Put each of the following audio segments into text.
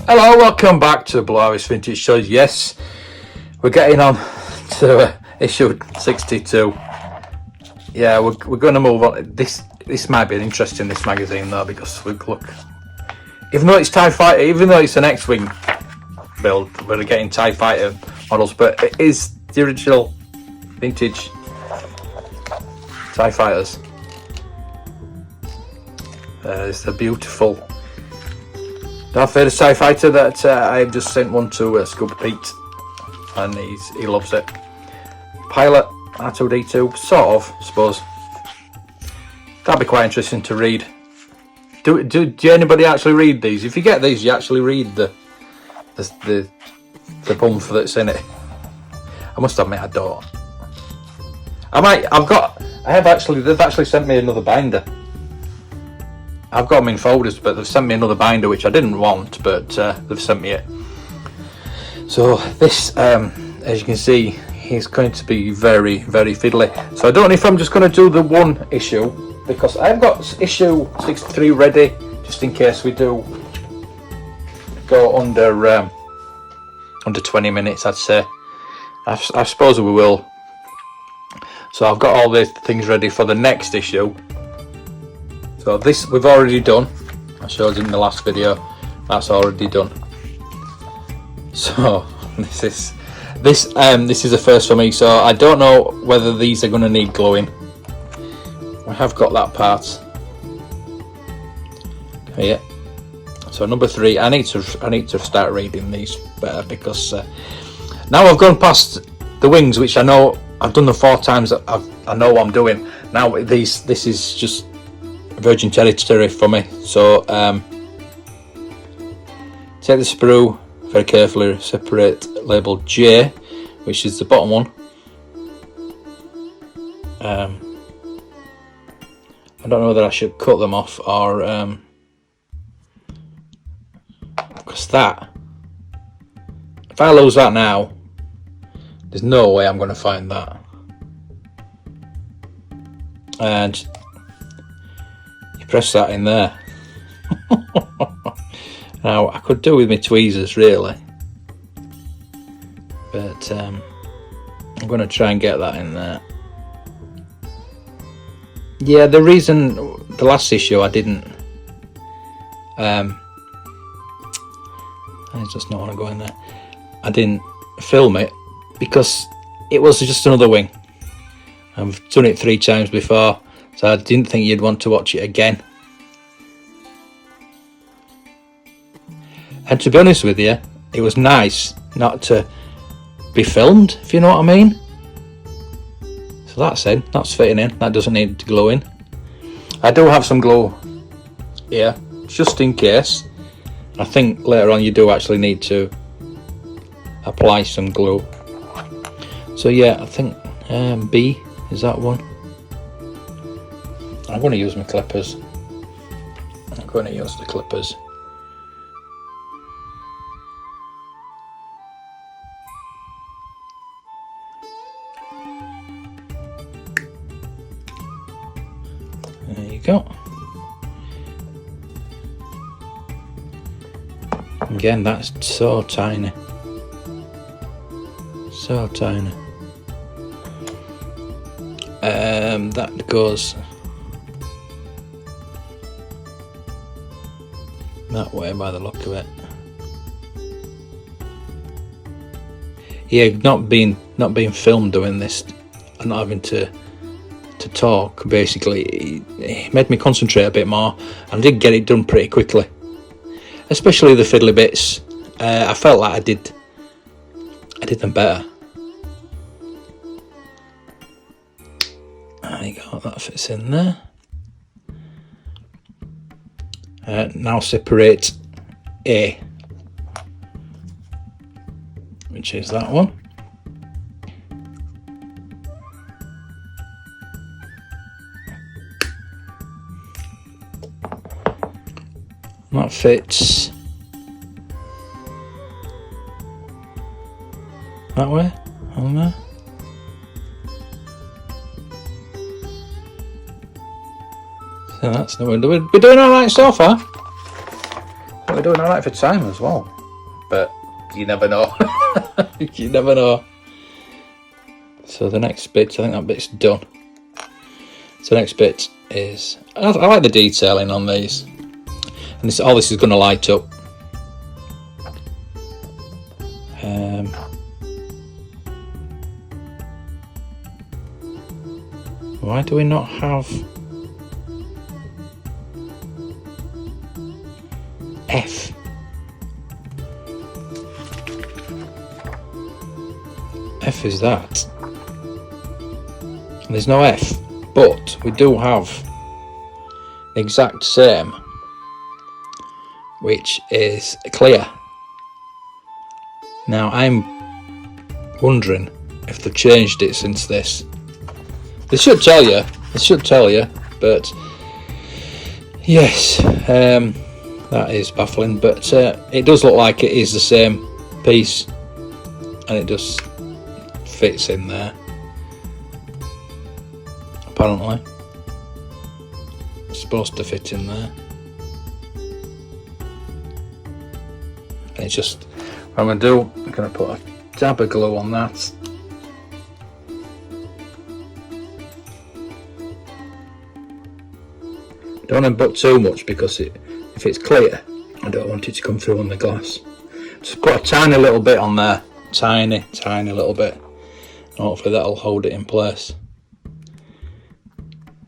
Hello, welcome back to Blue Iris Vintage Shows. Yes, we're getting on to issue 62. Yeah, we're going to move on. This might be interesting, this magazine though, because look, even though it's TIE Fighter, even though it's an Xwing build, we're getting TIE Fighter models, but it is the original vintage TIE Fighters. It's a beautiful Darth Vader TIE Fighter that I've just sent one to Scuba Pete, and he loves it. Pilot R2D2, sort of, I suppose. That'd be quite interesting to read. Do anybody actually read these? If you get these, you actually read the bumf that's in it. I must admit, I don't. They've actually sent me another binder. I've got them in folders, but they've sent me another binder which I didn't want, but they've sent me it. So this, as you can see, is going to be very, very fiddly. So I don't know if I'm just going to do the one issue, because I've got issue 63 ready, just in case we do go under 20 minutes, I'd say. I suppose we will. So I've got all the things ready for the next issue. So this we've already done. I showed you in the last video. That's already done. So this is a first for me. So I don't know whether these are going to need gluing. I have got that part. Yeah. So number 3. I need to start reading these better, because now I've gone past the wings, which I know I've done them 4 times. I know what I'm doing now. This is just virgin territory for me. So take the sprue very carefully, separate label J, which is the bottom one. I don't know whether I should cut them off or because that, if I lose that now, there's no way I'm going to find that. And press that in there. Now I could do with my tweezers really, but I'm going to try and get that in there. Yeah, the reason the last issue I didn't I just don't want to go in there. I didn't film it because it was just another wing. I've done it 3 times before, so I didn't think you'd want to watch it again. And to be honest with you, it was nice not to be filmed, if you know what I mean. So that's in, that's fitting in, that doesn't need to glue in. I do have some glue here, just in case. I think later on you do actually need to apply some glue. So yeah, I think B is that one. I'm going to use my clippers. I'm going to use the clippers. There you go. Again, that's so tiny. So tiny. That goes that way by the look of it. Yeah, not being filmed doing this and not having to talk, basically it made me concentrate a bit more, and I did get it done pretty quickly, especially the fiddly bits. I felt like I did them better. There you go, that fits in there. Now separate A, which is that one. That fits that way, on there. So that's no wonder. We're doing alright so far. We're doing alright for time as well. you never know. You never know. So the next bit, I think that bit's done. So the next bit is, I like the detailing on these. And all this is going to light up. Why do we not have F? F is that. There's no F, but we do have the exact same, which is clear. Now I'm wondering if they've changed it since this. They should tell you. They should tell you, but yes, that is baffling. But it does look like it is the same piece, and it just fits in there. Apparently, it's supposed to fit in there. And it's just, what I'm going to do, I'm going to put a dab of glue on that. Don't want to put too much, because if it's clear, I don't want it to come through on the glass. Just put a tiny little bit on there. Tiny little bit. Hopefully that'll hold it in place.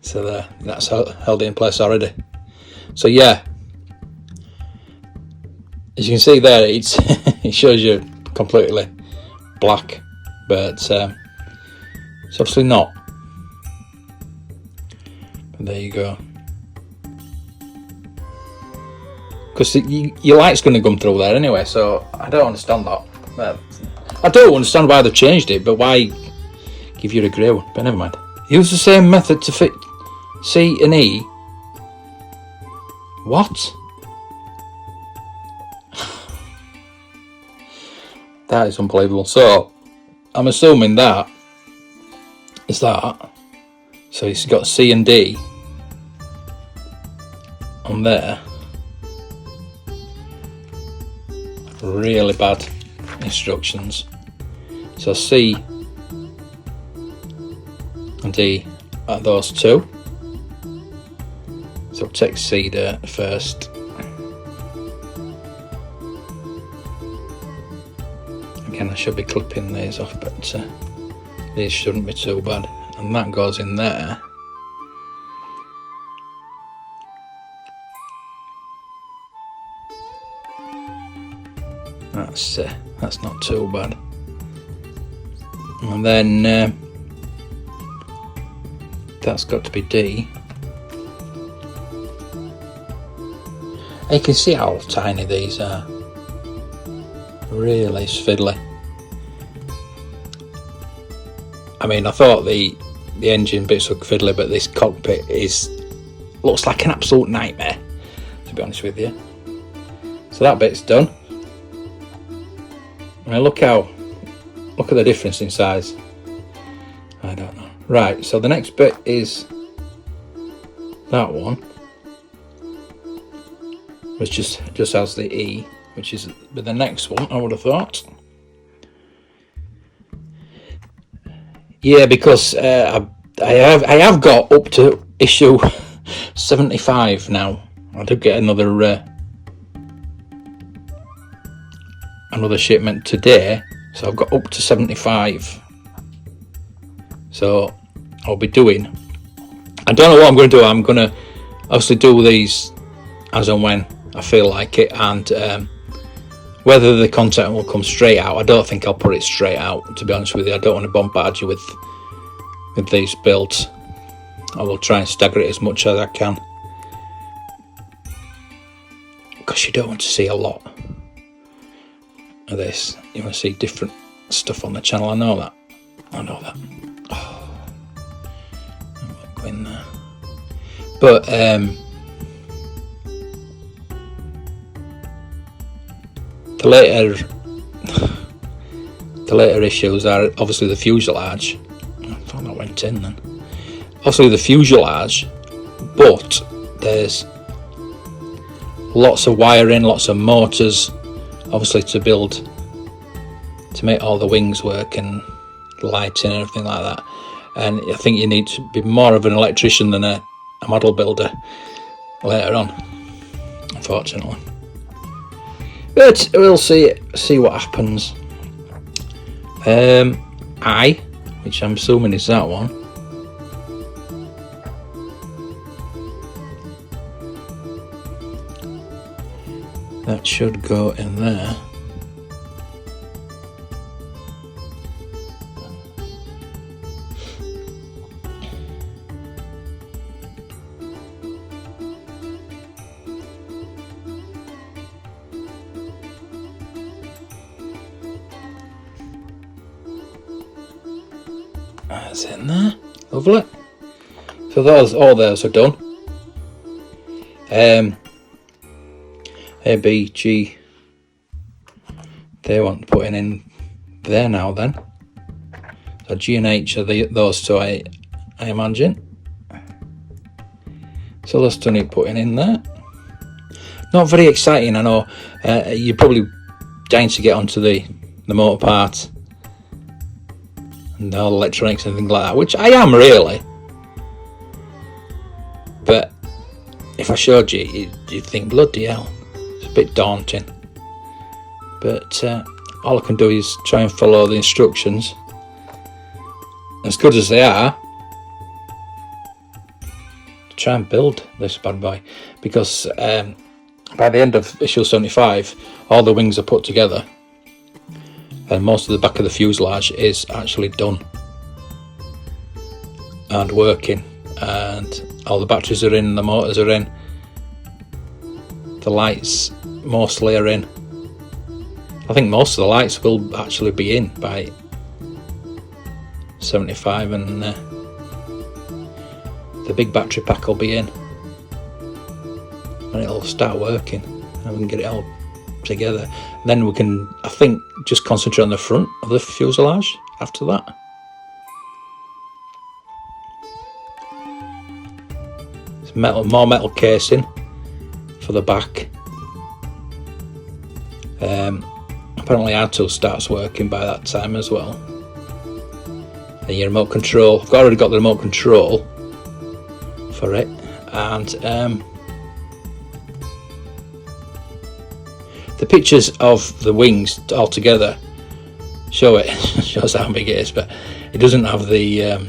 So there, that's held it in place already. So yeah, as you can see there, it's it shows you completely black, but it's obviously not. But there you go. Because your light's going to come through there anyway, so I don't understand that. I don't understand why they've changed it, but why give you a grey one? But never mind. Use the same method to fit C and E. What? That is unbelievable. So I'm assuming that is that. So it's got C and D on there. Really bad instructions. So C and D are those two. So take C there first. Again, I should be clipping these off, but these shouldn't be too bad. And that goes in there. That's not too bad. And then that's got to be D. And you can see how tiny these are. Really fiddly. I mean, I thought the engine bits look fiddly, but this cockpit looks like an absolute nightmare, to be honest with you. So that bit's done. I mean, look at the difference in size. I don't know. Right, so the next bit is that one, which just has the E, which is the next one, I would have thought. Yeah, because I have got up to issue 75 now. I did get another shipment today, so I've got up to 75. So I'll be doing, I don't know what I'm going to do. I'm going to obviously do these as and when I feel like it, and whether the content will come straight out, I don't think I'll put it straight out, to be honest with you. I don't want to bombard you with these builds. I will try and stagger it as much as I can, because you don't want to see a lot of this. You want to see different stuff on the channel. I know that. Oh, I won't go in there. But the later issues are obviously the fuselage. I thought that went in then. Obviously the fuselage, but there's lots of wiring, lots of motors, obviously, to build to make all the wings work and lighting and everything like that. And I think you need to be more of an electrician than a model builder later on, unfortunately. But we'll see what happens. I, which I'm assuming is that one. That should go in there. That's in there. Lovely. So all those are done. A, B, G. They want putting in there now then. So G and H are those two, I imagine. So those two need putting in there. Not very exciting, I know. You're probably dying to get onto the motor part and all the electronics and things like that, which I am really. But if I showed you, you'd think, bloody hell, it's a bit daunting. But all I can do is try and follow the instructions. As good as they are, to try and build this bad boy, because by the end of issue 75, all the wings are put together. And most of the back of the fuselage is actually done and working, and all the batteries are in, the motors are in, the lights mostly are in. I think most of the lights will actually be in by 75, and the big battery pack will be in, and it'll start working, and we can get it all together. Then we can, I think, just concentrate on the front of the fuselage after that. It's more metal casing for the back. Apparently R2 starts working by that time as well. Then your remote control, I've already got the remote control for it, and the pictures of the wings all together shows how big it is, but it doesn't have the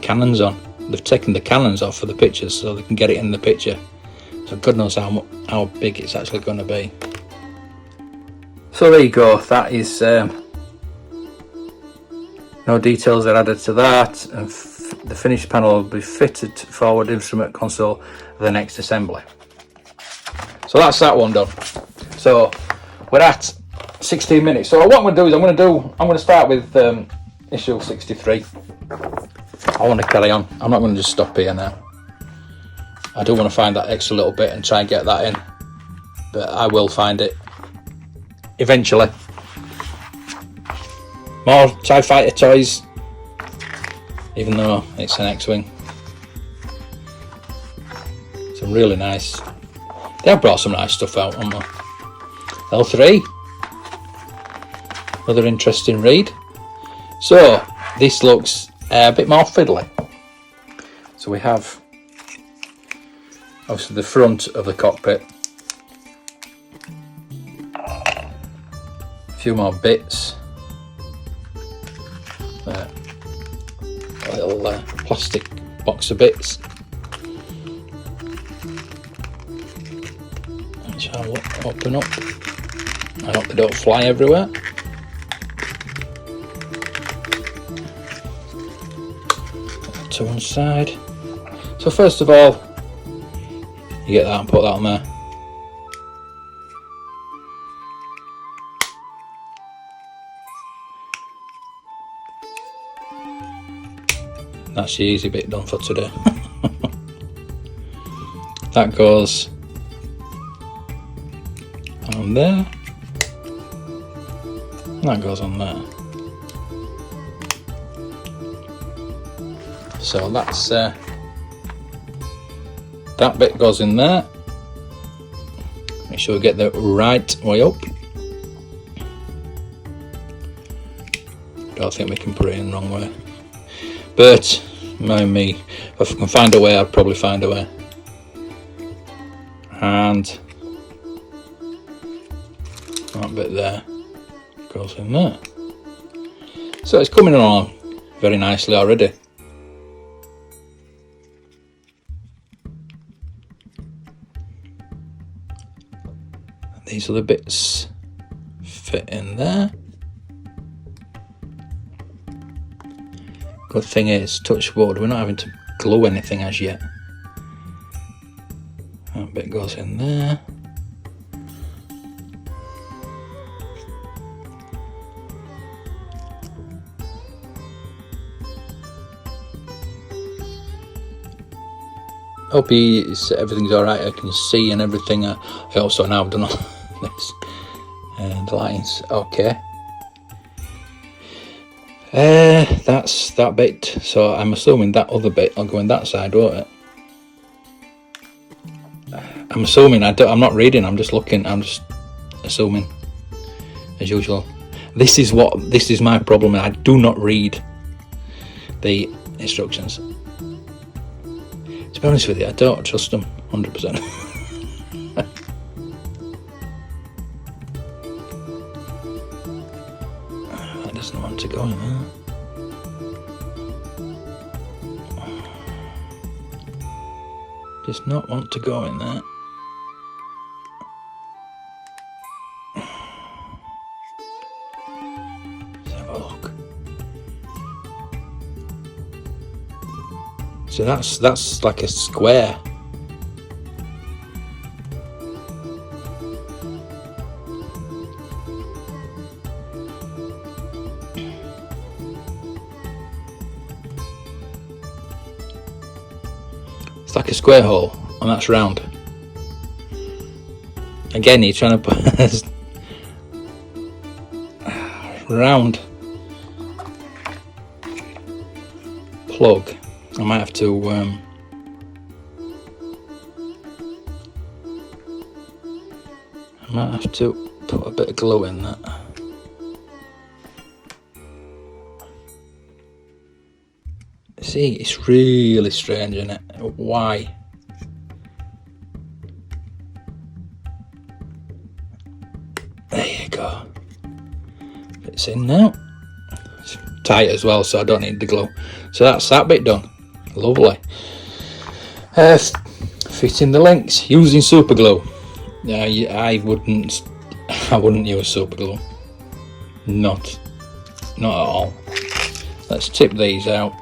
cannons on. They've taken the cannons off for the pictures so they can get it in the picture. So God knows how big it's actually going to be. So there you go. That is no details are added to that, and the finished panel will be fitted forward instrument console of the next assembly. So that's that one done. So we're at 16 minutes. So what I'm going to do is I'm going to start with issue 63. I want to carry on. I'm not going to just stop here now. I do want to find that extra little bit and try and get that in, but I will find it eventually. More TIE Fighter toys, even though it's an Xwing. Some really nice. They have brought some nice stuff out, haven't they? L3, another interesting read. So this looks a bit more fiddly. So we have obviously the front of the cockpit, a few more bits, a little plastic box of bits, which I'll open up. I hope they don't fly everywhere. To one side. So first of all, you get that and put that on there. That's the easy bit done for today. That goes on there. That goes on there. So that's that bit goes in there. Make sure we get the right way up. don't think we can put it in the wrong way. But, mind me, if I can find a way, I'll probably find a way. And that bit there goes in there. So it's coming along very nicely already. These other bits fit in there. Good thing is, touch wood, we're not having to glue anything as yet. That bit goes in there. Hope everything's alright, I can see and everything. I also now have done all this. And the lighting's okay. That's that bit. So I'm assuming that other bit will go in that side, won't it? I'm assuming. I'm not reading. I'm just looking. I'm just assuming, as usual. This is my problem. I do not read the instructions. To be honest with you, I don't trust them 100%. That doesn't want to go in there. Does not want to go in there. Let's have a look. So that's like a square. It's like a square hole, and that's round. Again, you're trying to put round plug. I might have to put a bit of glue in that. See, it's really strange, isn't it? Why? There you go. It's in now. It's tight as well, so I don't need the glue. So that's that bit done. Lovely. Fitting the links using super glue. I wouldn't use super glue. Not at all. Let's tip these out.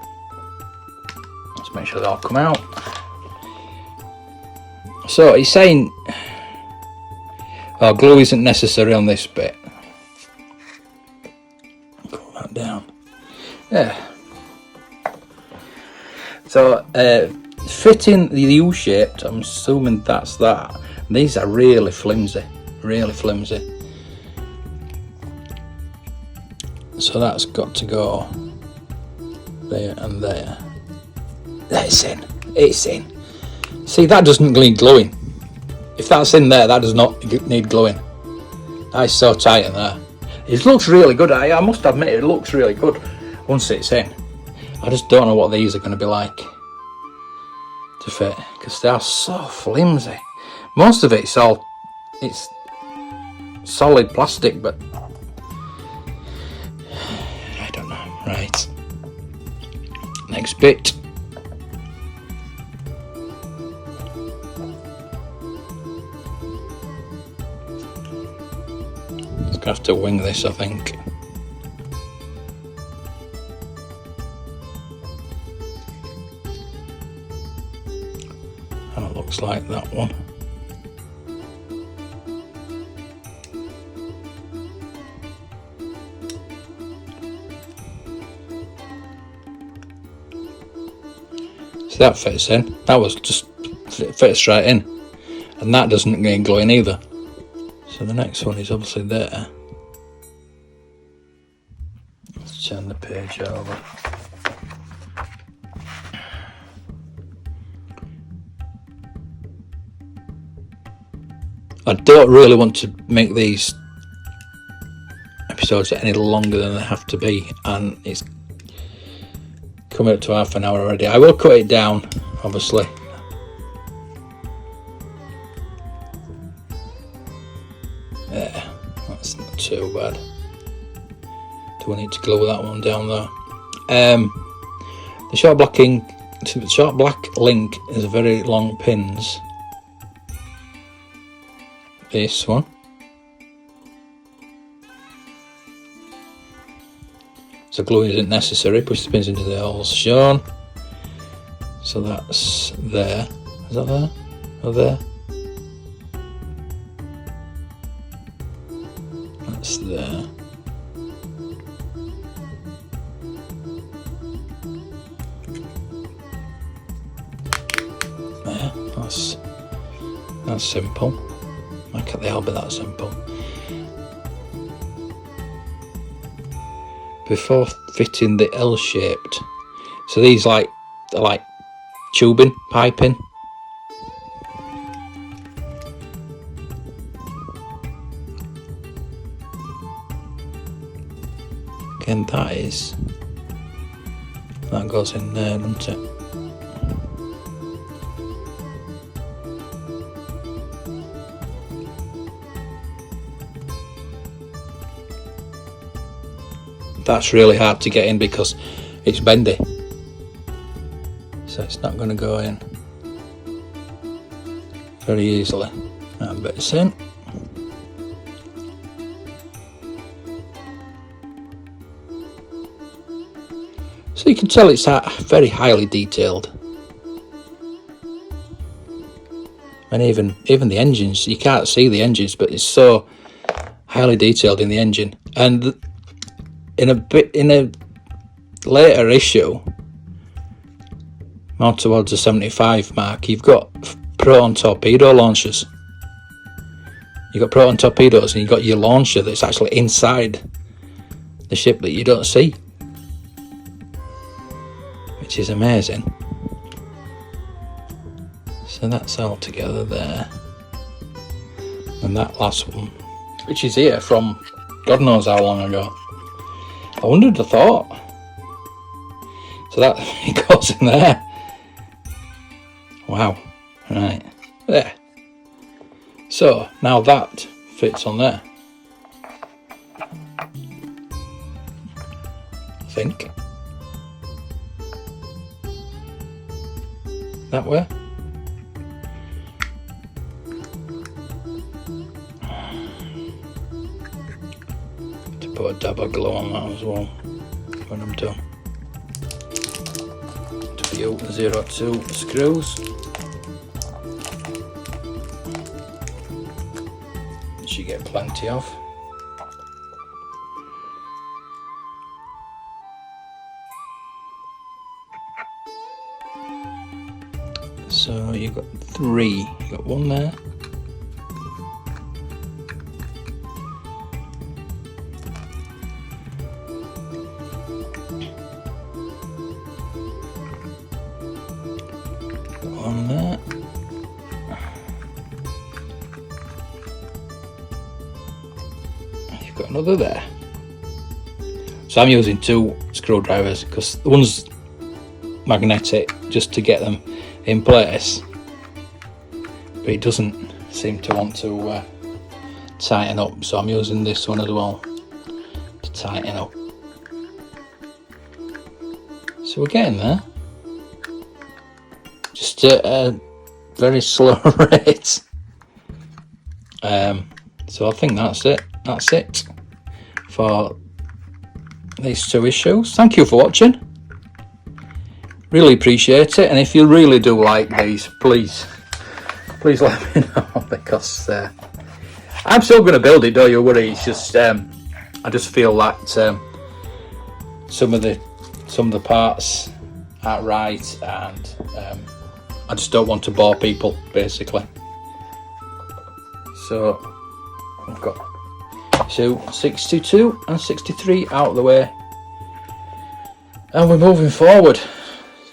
Let's make sure they all come out. So he's saying, glue isn't necessary on this bit. Pull that down. Yeah. So fitting the U-shaped, I'm assuming that's that. These are really flimsy, really flimsy. So that's got to go there and there. It's in. It's in. See, that doesn't need gluing. If that's in there, that does not need gluing. That's so tight in there. It looks really good. I must admit, it looks really good once it's in. I just don't know what these are going to be like to fit, because they are so flimsy. Most of it's solid plastic, but I don't know. Right. Next bit. Just gonna have to wing this, I think. And it looks like that one. So that fits in. That was just fits straight in, and that doesn't need gluing either. So the next one is obviously there. Let's turn the page over. I don't really want to make these episodes any longer than they have to be, and it's coming up to half an hour already. I will cut it down, obviously. Yeah, that's not too bad. Do I need to glue that one down there? The short black link is a very long pins. This one. So gluing isn't necessary. Push the pins into the holes shown. So that's there. Is that there? Or there? That's there. There. That's simple. Why can't they all be that simple? Before fitting the L-shaped, so these are like tubing, piping. Again, that goes in there, doesn't it? That's really hard to get in because it's bendy, so it's not going to go in very easily. That bit's in. So you can tell it's very highly detailed, and even the engines, you can't see the engines, but it's so highly detailed in the engine. And in a later issue, more towards the 75 mark, you've got proton torpedo launchers. You've got proton torpedoes, and you've got your launcher that's actually inside the ship that you don't see, which is amazing. So that's all together there. And that last one, which is here from God knows how long ago. I wondered, I thought. So that it goes in there. Wow. Right. There. So now that fits on there. I think. That way. Put a dab of glue on that as well when I'm done. 02 screws, which you get plenty of. So you've got 3, you've got 1 there. On that. You've got another there. So I'm using 2 screwdrivers because the one's magnetic just to get them in place, but it doesn't seem to want to tighten up, so I'm using this one as well to tighten up. So we're getting there. Just at a very slow rate. So I think that's it. That's it for these 2 issues. Thank you for watching. Really appreciate it. And if you really do like these, please let me know, because I'm still going to build it. Don't you worry. It's just I just feel that some of the parts aren't right, and I just don't want to bore people, basically. So I've got 62 and 63 out of the way, and we're moving forward.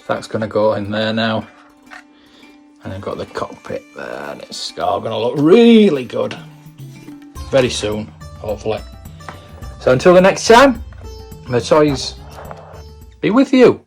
That's going to go in there now, and I've got the cockpit there, and it's all going to look really good very soon, hopefully. So until the next time, the toys be with you.